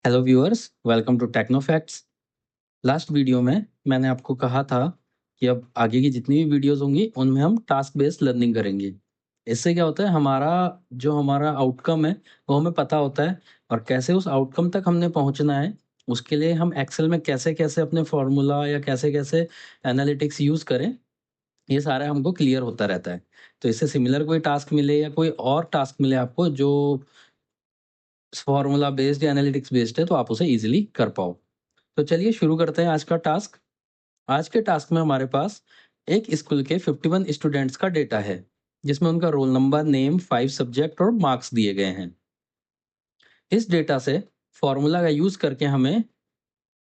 Hello viewers, welcome to techno facts. Last video में मैंने आपको कहा था कि अब आगे की जितनी भी वीडियोस होंगी उनमें हम टास्क बेस्ड लर्निंग करेंगे। इससे क्या होता है, हमारा आउटकम है वो हमें पता होता है, और कैसे उस आउटकम तक हमने पहुंचना है उसके लिए हम एक्सेल में कैसे कैसे अपने फॉर्मूला या कैसे कैसे एनालिटिक्स यूज करें, ये सारा हमको क्लियर होता रहता है। तो इससे सिमिलर कोई टास्क मिले या कोई और टास्क मिले आपको जो फॉर्मूला बेस्ड या एनालिटिक्स बेस्ड है, तो आप उसे इजीली कर पाओ। तो चलिए शुरू करते हैं आज का टास्क। आज के टास्क में हमारे पास एक स्कूल के 51 स्टूडेंट्स का डेटा है, जिसमें उनका रोल नंबर, नेम, 5 सब्जेक्ट और मार्क्स दिए गए हैं। इस डेटा से फॉर्मूला का यूज करके हमें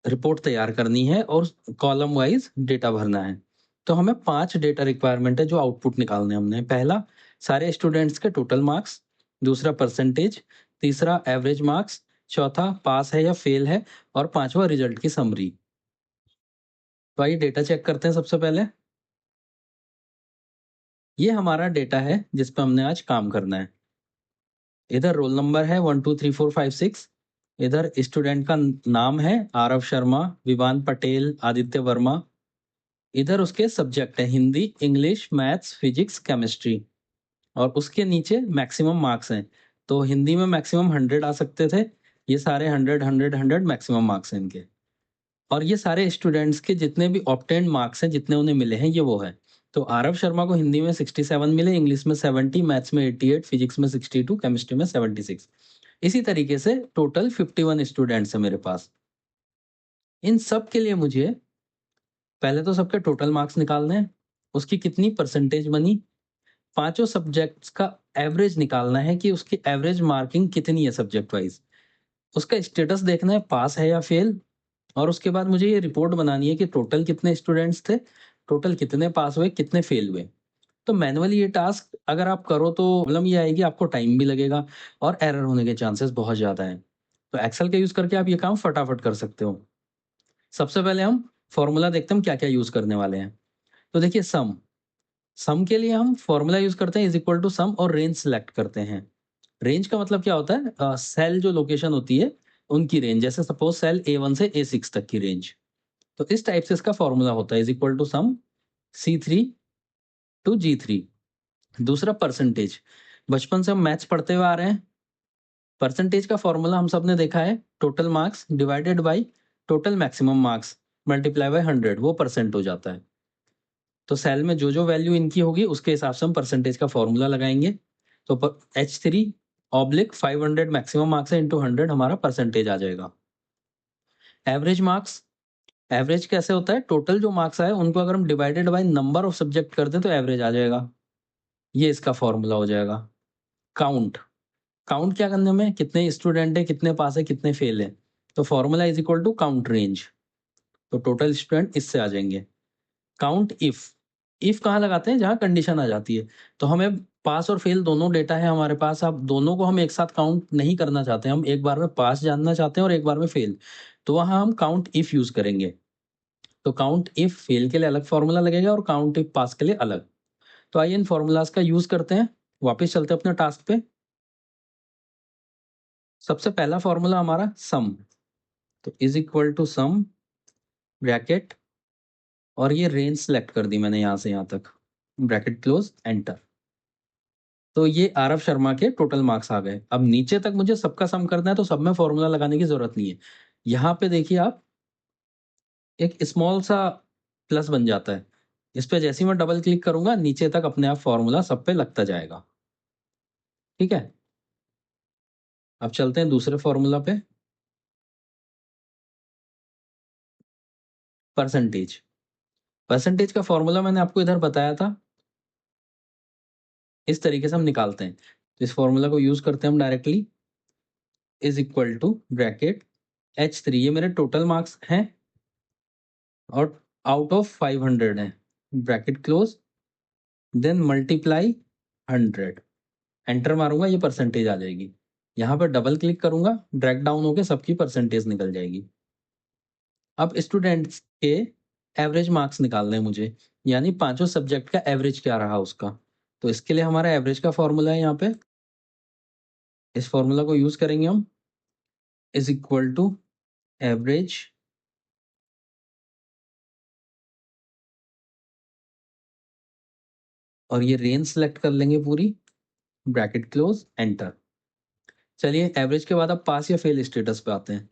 रिपोर्ट तैयार करनी है और कॉलम वाइज डेटा भरना है। तो हमें 5 डेटा रिक्वायरमेंट है जो आउटपुट निकालने हैं हमने। पहला, सारे स्टूडेंट्स के टोटल मार्क्स। दूसरा, परसेंटेज। तीसरा, एवरेज मार्क्स। चौथा, पास है या फेल है। और पांचवा, रिजल्ट की समरी। तो आइए डेटा चेक करते हैं। सबसे पहले ये हमारा डेटा है जिस पे हमने आज काम करना है। इधर रोल नंबर है 1 2 3 4 5 6। इधर स्टूडेंट का नाम है आरव शर्मा, विवान पटेल, आदित्य वर्मा। इधर उसके सब्जेक्ट है Hindi, English, maths, physics, chemistry. और उसके नीचे मैक्सिमम मार्क्स हैं। तो हिंदी में मैक्सिमम 100 आ सकते थे। ये सारे 100 100 100 मैक्सिमम मार्क्स हैं इनके। और ये सारे स्टूडेंट्स के जितने भी ऑब्टेन्ड मार्क्स हैं, जितने उन्हें मिले हैं, ये वो है। तो आरव शर्मा को हिंदी में 67 मिले, इंग्लिश में 70, मैथ्स में 88, फिजिक्स में 62, केमिस्ट्री में 76। इसी तरीके से टोटल 51 स्टूडेंट्स हैं मेरे पास। इन सब के लिए मुझे पहले तो सबके टोटल मार्क्स निकालने हैं, उसकी कितनी परसेंटेज बनी, पांचों सब्जेक्ट्स का एवरेज निकालना है कि उसकी एवरेज मार्किंग कितनी है सब्जेक्ट वाइज, उसका स्टेटस देखना है पास है या फेल। और उसके बाद मुझे ये रिपोर्ट बनानी है कि टोटल कितने स्टूडेंट्स थे, टोटल कितने पास हुए, कितने फेल हुए। तो मैनुअली ये टास्क अगर आप करो तो प्रॉब्लम ये आएगी, आपको टाइम भी लगेगा और एरर होने के चांसेस बहुत ज्यादा हैं। तो एक्सेल का यूज करके आप ये काम फटाफट कर सकते हो। सबसे पहले हम फॉर्मूला देखते हैं हम क्या क्या यूज करने वाले हैं। तो देखिए, सम सम के लिए हम फॉर्मूला यूज करते हैं इज इक्वल टू सम और रेंज सेलेक्ट करते हैं। रेंज का मतलब क्या होता है, सेल जो लोकेशन होती है उनकी रेंज। जैसे सपोज सेल A1 से A6 तक की रेंज। तो इस टाइप से इसका फॉर्मूला होता है is equal to sum C3 to G3। दूसरा, परसेंटेज। बचपन से हम मैथ्स पढ़ते हुए आ रहे हैं। परसेंटेज का फॉर्मूला हम सब ने देखा है, total marks divided by total maximum marks multiply by 100, वो परसेंट हो जाता है। तो सेल में जो जो वैल्यू इनकी होगी उसके हिसाब से हम परसेंटेज का फॉर्मूला लगाएंगे। तो H3/500 मैक्सिमम मार्क्स है इंटू 100 हमारा परसेंटेज आ जाएगा। एवरेज मार्क्स, एवरेज कैसे होता है, टोटल जो मार्क्स आए उनको अगर हम divided by number of subject कर दें तो एवरेज आ जाएगा। ये इसका फॉर्मूला हो जाएगा। काउंट, काउंट क्या करने में, कितने स्टूडेंट है, कितने पास है, कितने फेल है। तो formula is equal to count range. तो टोटल स्टूडेंट इससे आ जाएंगे। काउंट इफ, इफ कहाँ लगाते हैं, जहां कंडीशन आ जाती है। तो हमें पास और फेल दोनों डेटा है हमारे पास, अब दोनों को हम एक साथ काउंट नहीं करना चाहते, हम एक बार में पास जानना चाहते हैं और एक बार में फेल। तो वहां हम काउंट इफ यूज करेंगे। तो काउंट इफ फेल के लिए अलग फॉर्मूला लगेगा और काउंट इफ पास के लिए अलग। तो आइए इन फॉर्मूलाज का यूज करते हैं। वापस चलते हैं अपने टास्क पे। सबसे पहला फॉर्मूला हमारा सम। तो is equal to sum bracket, और ये रेंज सेलेक्ट कर दी मैंने यहां से यहां तक, ब्रैकेट क्लोज, एंटर। तो ये आरव शर्मा के टोटल मार्क्स आ गए। अब नीचे तक मुझे सबका सम करना है, तो सब में फॉर्मूला लगाने की जरूरत नहीं है। यहाँ पे देखिए आप, एक स्मॉल सा प्लस बन जाता है। इस पे जैसे ही मैं डबल क्लिक करूंगा नीचे तक अपने आप फॉर्मूला सब पे लगता जाएगा। ठीक है, अब चलते हैं दूसरे फॉर्मूला पे। परसेंटेज, परसेंटेज का फॉर्मूला मैंने आपको इधर बताया था। इस तरीके से हम निकालते हैं। तो इस फॉर्मूला को यूज करते हैं हम directly. Is equal to bracket H3, ये मेरे टोटल मार्क्स हैं और आउट ऑफ 500 है, bracket close, then multiply 100, enter मारूंगा, ये परसेंटेज आ जाएगी। यहाँ पर डबल क्लिक करूंगा, ड्रैग डाउन होकर सबकी परसेंटेज निकल जाएगी। अब स्टूडेंट्स के एवरेज मार्क्स निकालने हैं मुझे, यानी पांचों सब्जेक्ट का एवरेज क्या रहा उसका। तो इसके लिए हमारा एवरेज का फॉर्मूला है यहाँ पे। इस फॉर्मूला को यूज करेंगे हम। इज इक्वल टू एवरेज और ये रेंज सेलेक्ट कर लेंगे पूरी, ब्रैकेट क्लोज, एंटर। चलिए एवरेज के बाद अब पास या फेल स्टेटस पे आते हैं।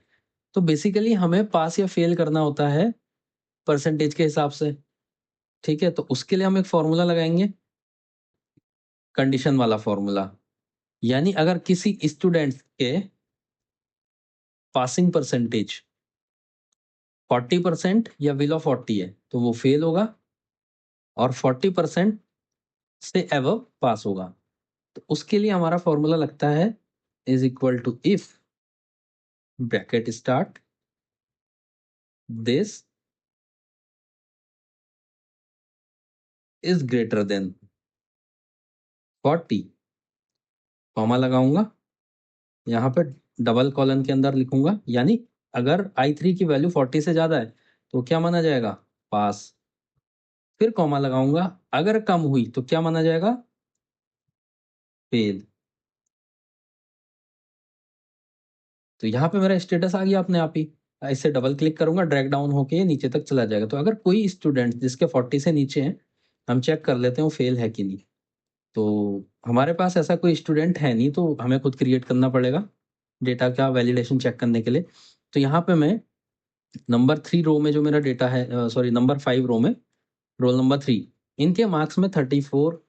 तो बेसिकली हमें पास या फेल करना होता है परसेंटेज के हिसाब से, ठीक है। तो उसके लिए हम एक फॉर्मूला लगाएंगे, कंडीशन वाला फॉर्मूला। यानी अगर किसी स्टूडेंट के पासिंग परसेंटेज 40% या बिलो 40 है तो वो फेल होगा, और 40% से एबव पास होगा। तो उसके लिए हमारा फॉर्मूला लगता है is equal to if bracket start this is greater than 40, comma लगाऊंगा, यहाँ पे डबल कॉलन के अंदर लिखूंगा, यानी अगर I3 की वैल्यू 40 से ज्यादा है तो क्या माना जाएगा, पास। फिर कॉमा लगाऊंगा, अगर कम हुई तो क्या माना जाएगा, फेल। तो यहाँ पे मेरा स्टेटस आ गया अपने आप ही। इससे डबल क्लिक करूंगा, ड्रैग डाउन होके नीचे तक चला जाएगा। तो अगर कोई स्टूडेंट जिसके 40 से नीचे है, हम चेक कर लेते हैं वो फेल है कि नहीं। तो हमारे पास ऐसा कोई स्टूडेंट है नहीं, तो हमें खुद क्रिएट करना पड़ेगा डेटा का वैलिडेशन चेक करने के लिए। तो यहाँ पे मैं नंबर 3 रो में जो मेरा डेटा है, सॉरी नंबर 5 रो में रोल नंबर 3, इनके मार्क्स में 34,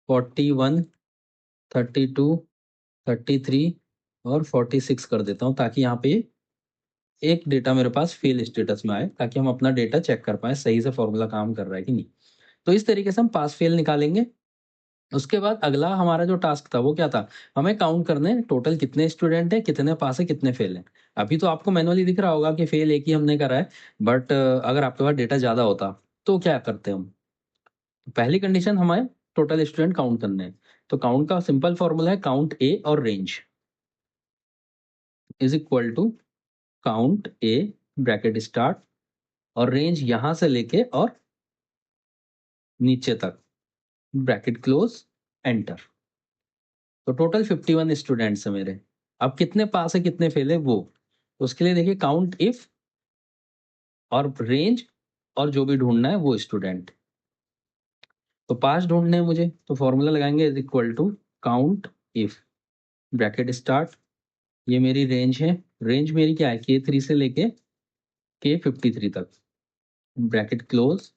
41, 32, 33 और 46 कर देता हूँ, ताकि यहाँ पे एक डेटा मेरे पास फेल स्टेटस में आए, ताकि हम अपना डेटा चेक कर पाए सही से फॉर्मूला काम कर रहा है कि नहीं। तो इस तरीके से हम पास फेल निकालेंगे। उसके बाद अगला हमारा जो टास्क था वो क्या था, हमें काउंट करने टोटल कितने स्टूडेंट है, कितने पास है, कितने फेल है। अभी तो आपको मैनुअली दिख रहा होगा कि फेल एक ही हमने करा है, बट अगर आपके पास डेटा ज्यादा होता तो क्या करते हम। पहली कंडीशन हमारे टोटल स्टूडेंट काउंट करने हैं। तो काउंट का सिंपल फॉर्मूला है काउंट ए और range is equal to count A bracket start और रेंज यहां से लेके और नीचे तक, ब्रैकेट क्लोज, एंटर। तो टोटल 51 स्टूडेंट्स है मेरे। अब कितने पास है कितने फेल है वो, उसके लिए देखिए काउंट इफ और रेंज और जो भी ढूंढना है वो स्टूडेंट। तो पास ढूंढने हैं मुझे, तो फॉर्मूला लगाएंगे is equal to count if bracket start, ये मेरी रेंज है। रेंज मेरी क्या है, K3 से लेके K53 तक, ब्रैकेट क्लोज,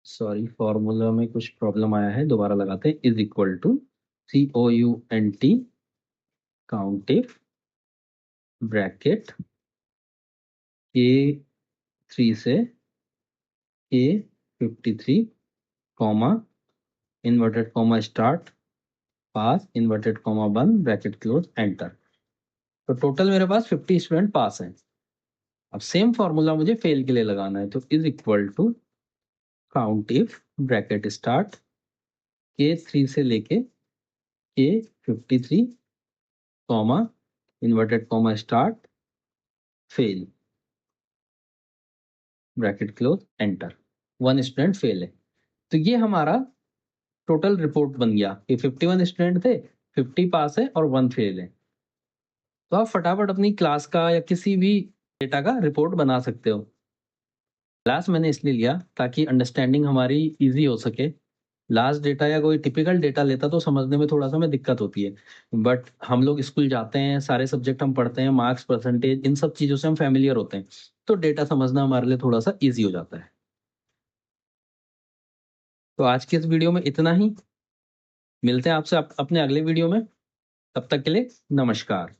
सॉरी फॉर्मूला में कुछ प्रॉब्लम आया है, दोबारा लगाते हैं, is equal to COUNT count if bracket K3 से K53 comma inverted comma start pass inverted comma बंद ब्रैकेट क्लोज, एंटर। तो टोटल मेरे पास 50 स्टूडेंट पास हैं। अब सेम फॉर्मूला मुझे फेल के लिए लगाना है, तो is equal to count if bracket start K3 से लेके K53 comma inverted comma start fail bracket close, enter. 1 student fail है। तो ये हमारा टोटल रिपोर्ट बन गया कि 51 स्टूडेंट थे, 50 पास है और 1 फेल है। तो आप फटाफट अपनी क्लास का या किसी भी डेटा का रिपोर्ट बना सकते हो। क्लास मैंने इसलिए लिया ताकि अंडरस्टैंडिंग हमारी इजी हो सके। लास्ट डेटा या कोई टिपिकल डेटा लेता तो समझने में थोड़ा सा में दिक्कत होती है, बट हम लोग स्कूल जाते हैं, सारे सब्जेक्ट हम पढ़ते हैं, मार्क्स परसेंटेज इन सब चीज़ों से हम फैमिलियर होते हैं, तो डेटा समझना हमारे लिए थोड़ा सा ईजी हो जाता है। तो आज की इस वीडियो में इतना ही, मिलते हैं आपसे अपने अगले वीडियो में। तब तक के लिए नमस्कार।